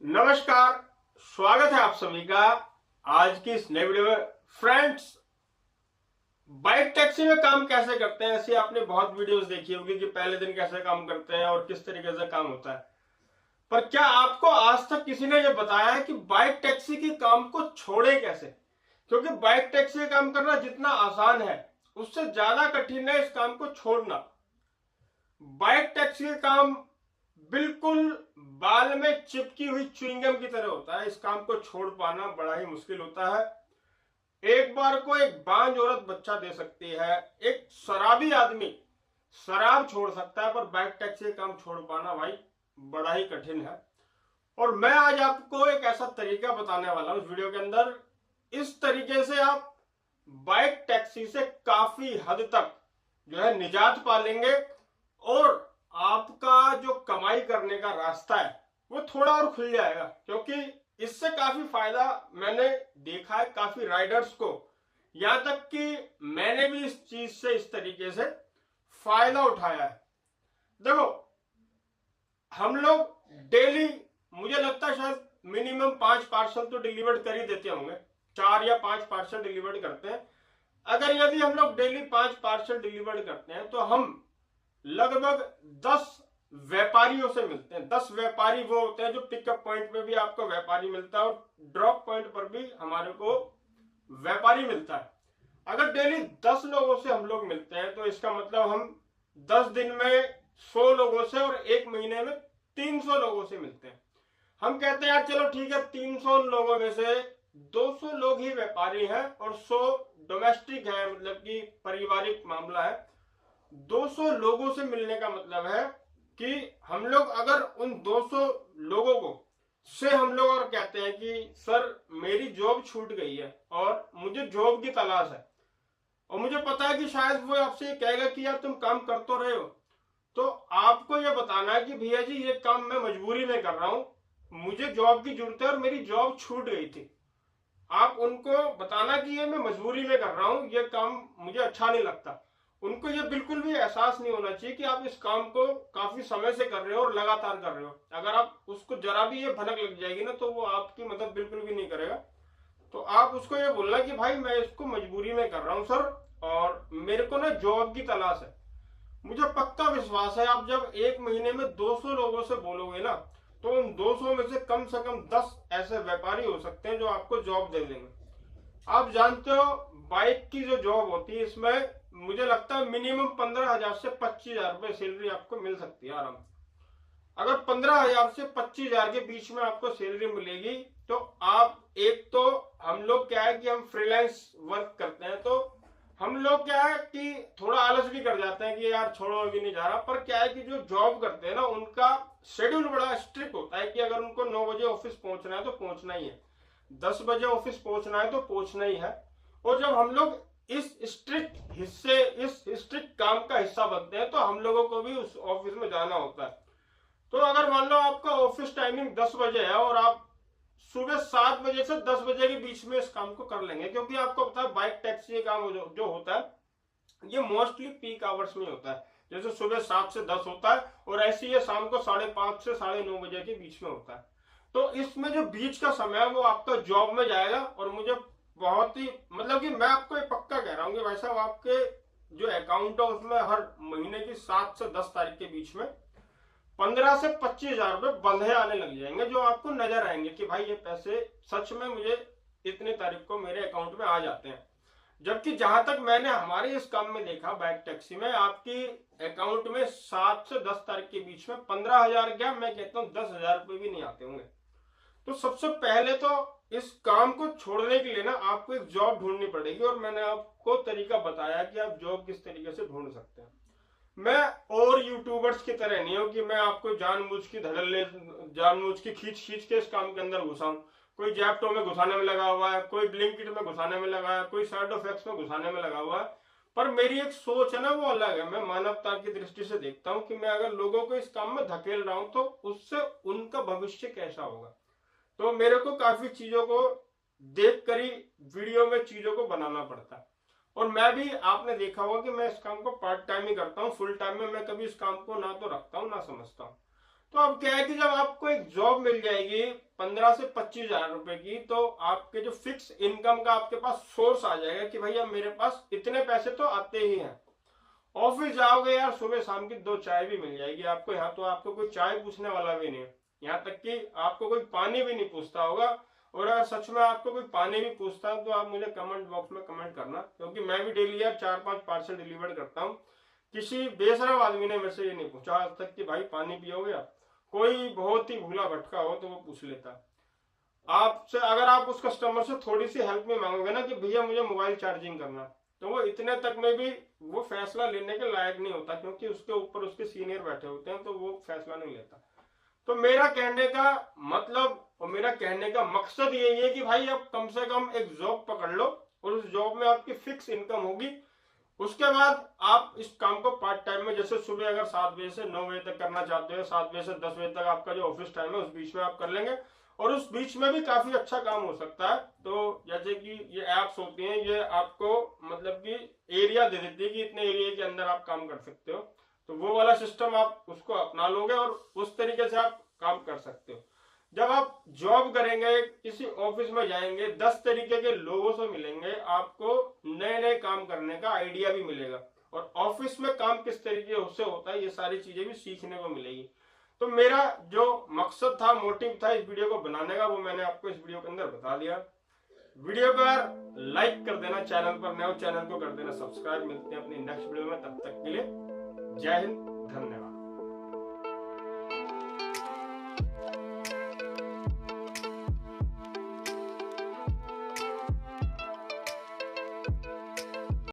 नमस्कार, स्वागत है आप सभी का आज की इस नई वीडियो में। फ्रेंड्स, बाइक टैक्सी में काम कैसे करते हैं, ऐसी आपने बहुत वीडियोस देखी होगी कि पहले दिन कैसे काम करते हैं और किस तरीके से काम होता है। पर क्या आपको आज तक किसी ने यह बताया है कि बाइक टैक्सी के काम को छोड़े कैसे? क्योंकि बाइक टैक्सी का काम करना जितना आसान है उससे ज्यादा कठिन है इस काम को छोड़ना। बाइक टैक्सी का काम बिल्कुल बाल में चिपकी हुई च्युइंगम की तरह होता है। इस काम को छोड़ पाना बड़ा ही मुश्किल होता है। एक बार को एक बांझ औरत बच्चा दे सकती है, एक शराबी आदमी शराब छोड़ सकता है, पर बाइक टैक्सी का काम छोड़ पाना भाई बड़ा ही कठिन है। और मैं आज आपको एक ऐसा तरीका बताने वाला हूं इस वीडियो के अंदर। इस तरीके से आप बाइक टैक्सी से काफी हद तक जो है निजात पा लेंगे और आपका जो कमाई करने का रास्ता है वो थोड़ा और खुल जाएगा। क्योंकि इससे काफी फायदा मैंने देखा है काफी राइडर्स को, यहां तक कि मैंने भी इस चीज से इस तरीके से फायदा उठाया है। देखो, हम लोग डेली मुझे लगता है शायद मिनिमम 5 पार्सल तो डिलीवर्ड कर ही देते होंगे, 4 या 5 पार्सल डिलीवर्ड करते हैं। अगर यदि हम लोग डेली 5 पार्सल डिलीवर्ड करते हैं तो हम लगभग 10 व्यापारियों से मिलते हैं। 10 व्यापारी वो होते हैं जो पिकअप पॉइंट पे भी आपको व्यापारी मिलता है और ड्रॉप पॉइंट पर भी हमारे को व्यापारी मिलता है। अगर डेली 10 लोगों से हम लोग मिलते हैं तो इसका मतलब हम 10 दिन में 100 लोगों से और एक महीने में 300 लोगों से मिलते हैं। हम कहते हैं यार चलो ठीक है, 300 लोगों में से 200 लोग ही व्यापारी हैं और 100 डोमेस्टिक है, मतलब कि पारिवारिक मामला है। 200 लोगों से मिलने का मतलब है कि हम लोग अगर उन 200 लोगों को से हम लोग और कहते हैं कि सर मेरी जॉब छूट गई है और मुझे जॉब की तलाश है, और मुझे पता है कि शायद वो आपसे ये कहेगा कि यार तुम काम कर तो रहे हो, तो आपको ये बताना है कि भैया जी ये काम मैं मजबूरी में कर रहा हूं, मुझे जॉब की जरूरत है और मेरी जॉब छूट गई थी। आप उनको बताना कि ये मैं मजबूरी में कर रहा हूं, ये काम मुझे अच्छा नहीं लगता। उनको ये बिल्कुल भी एहसास नहीं होना चाहिए कि आप इस काम को काफी समय से कर रहे हो और लगातार कर रहे हो। अगर आप उसको जरा भी ये भनक लग जाएगी ना तो वो आपकी मदद बिल्कुल भी नहीं करेगा। तो आप उसको ये बोलना कि भाई मैं इसको मजबूरी में कर रहा हूँ सर, और मेरे को ना जॉब की तलाश है। मुझे पक्का विश्वास है आप जब एक महीने में 200 लोगों से बोलोगे ना तो उन 200 में से कम 10 ऐसे व्यापारी हो सकते हैं जो आपको जॉब दे देंगे। आप जानते हो बाइक की जो जॉब होती है इसमें मुझे लगता है मिनिमम 15,000 से 25,000 रुपए सैलरी आपको मिल सकती है आराम से। अगर 15,000 से 25,000 के बीच में आपको सैलरी मिलेगी तो आप एक तो, हम लोग क्या है कि हम फ्रीलांस वर्क करते हैं तो हम लोग क्या है कि थोड़ा आलस भी कर जाते हैं कि यार छोड़ो अभी नहीं जा रहा। पर क्या है कि जो जॉब करते हैं ना उनका शेड्यूल बड़ा स्ट्रिक्ट होता है कि अगर उनको 9 बजे ऑफिस पहुंचना है तो पहुंचना ही है, 10 बजे ऑफिस पहुंचना है तो पहुंचना ही है। और जब हम लोग इस स्ट्रिक्ट काम का हिस्सा बनते हैं तो हम लोगों को भी उस ऑफिस में जाना होता है। तो अगर मान लो आपका ऑफिस टाइमिंग 10 बजे है और आप सुबह 7 बजे से 10 बजे के बीच में इस काम को कर लेंगे, क्योंकि आपको पता है बाइक टैक्सी काम जो होता है ये मोस्टली पीक आवर्स में होता है। जैसे सुबह 7 से 10 होता है और ऐसे ही शाम को 5:30 से 9:30 बजे के बीच में होता है। तो इसमें जो बीच का समय है वो आपका जॉब में जाएगा। और मुझे बहुत ही मतलब कि मैं आपको ये पक्का कह रहा हूँ कि भाई साहब आपके जो अकाउंट है उसमें हर महीने की 7 से 10 तारीख के बीच में 15 से 25,000 रुपए बंधे आने लग जाएंगे, जो आपको नजर आएंगे कि भाई ये पैसे सच में मुझे इतनी तारीख को मेरे अकाउंट में आ जाते हैं। जबकि जहां तक मैंने हमारे इस काम में देखा बाइक टैक्सी में, आपकी अकाउंट में 7 से 10 तारीख के बीच में 15,000 क्या मैं कहता हूँ 10,000 रुपए भी नहीं आते होंगे। तो सबसे पहले तो इस काम को छोड़ने के लिए ना आपको एक जॉब ढूंढनी पड़ेगी, और मैंने आपको तरीका बताया कि आप जॉब किस तरीके से ढूंढ सकते हैं। मैं और यूट्यूबर्स की तरह नहीं हूं कि मैं आपको जानबूझ की धड़ल्ले जानबूझ की खींच खींच के इस काम के अंदर घुसाऊं। कोई जैप्टो में घुसाने में लगा हुआ है, कोई ब्लिंकिट में घुसाने में लगा है, कोई सर्डोफैक्स में घुसाने में लगा हुआ है। पर मेरी एक सोच है ना वो अलग है। मैं मानवता की दृष्टि से देखता हूं कि मैं अगर लोगों को इस काम में धकेल रहा हूं तो उससे उनका भविष्य कैसा होगा। तो मेरे को काफी चीजों को देख कर ही वीडियो में चीजों को बनाना पड़ता है। और मैं भी, आपने देखा होगा कि मैं इस काम को पार्ट टाइम ही करता हूँ, फुल टाइम में मैं कभी इस काम को ना तो रखता हूँ ना समझता हूँ। तो अब क्या है कि जब आपको एक जॉब मिल जाएगी 15 से 25 हजार रुपए की, तो आपके जो फिक्स इनकम का आपके पास सोर्स आ जाएगा कि भैया मेरे पास इतने पैसे तो आते ही हैं। ऑफिस जाओगे यार, सुबह शाम की 2 चाय भी मिल जाएगी आपको, यहाँ तो आपको कोई चाय पूछने वाला भी नहीं, यहाँ तक कि आपको कोई पानी भी नहीं पूछता होगा। और अगर सच में आपको कोई पानी भी पूछता है तो आप मुझे कमेंट बॉक्स में कमेंट करना, क्योंकि मैं भी डेली यार 4-5 पार्सल डिलीवर करता हूँ। किसी बेशरम आदमी ने मेरे से ये नहीं पूछा आज तक कि भाई पानी पियोगे आप। कोई बहुत ही भूला भटका हो तो वो पूछ लेता आपसे। अगर आप उस कस्टमर से थोड़ी सी हेल्प में मांगोगे ना कि भैया मुझे मोबाइल चार्जिंग करना, तो वो इतने तक में भी वो फैसला लेने के लायक नहीं होता, क्योंकि उसके ऊपर उसके सीनियर बैठे होते हैं, तो वो फैसला नहीं लेता। तो मेरा कहने का मतलब और मेरा कहने का मकसद यही है कि भाई आप कम से कम एक जॉब पकड़ लो, और उस जॉब में आपकी फिक्स इनकम होगी। उसके बाद आप इस काम को पार्ट टाइम में, जैसे सुबह अगर 7 बजे से 9 बजे तक करना चाहते हो, 7 बजे से 10 बजे तक आपका जो ऑफिस टाइम है उस बीच में आप कर लेंगे, और उस बीच में भी काफी अच्छा काम हो सकता है। तो जैसे कि ये एप्स होती हैं, ये आपको मतलब कि एरिया दे देती है कि इतने एरिया के अंदर आप काम कर सकते हो, तो वो वाला सिस्टम आप उसको अपना लोगे और उस तरीके से आप काम कर सकते हो। जब आप जॉब करेंगे, किसी ऑफिस में जाएंगे, 10 तरीके के लोगों से मिलेंगे, आपको नए नए काम करने का आइडिया भी मिलेगा, और ऑफिस में काम किस तरीके से होता है ये सारी चीजें भी सीखने को मिलेगी। तो मेरा जो मकसद था, मोटिव था इस वीडियो को बनाने का, वो मैंने आपको इस वीडियो के अंदर बता दिया। वीडियो को यार लाइक कर देना, चैनल पर नए हो चैनल को कर देना सब्सक्राइब। मिलते हैं अपनी नेक्स्ट वीडियो में, तब तक के लिए जय हिंद, धन्यवाद।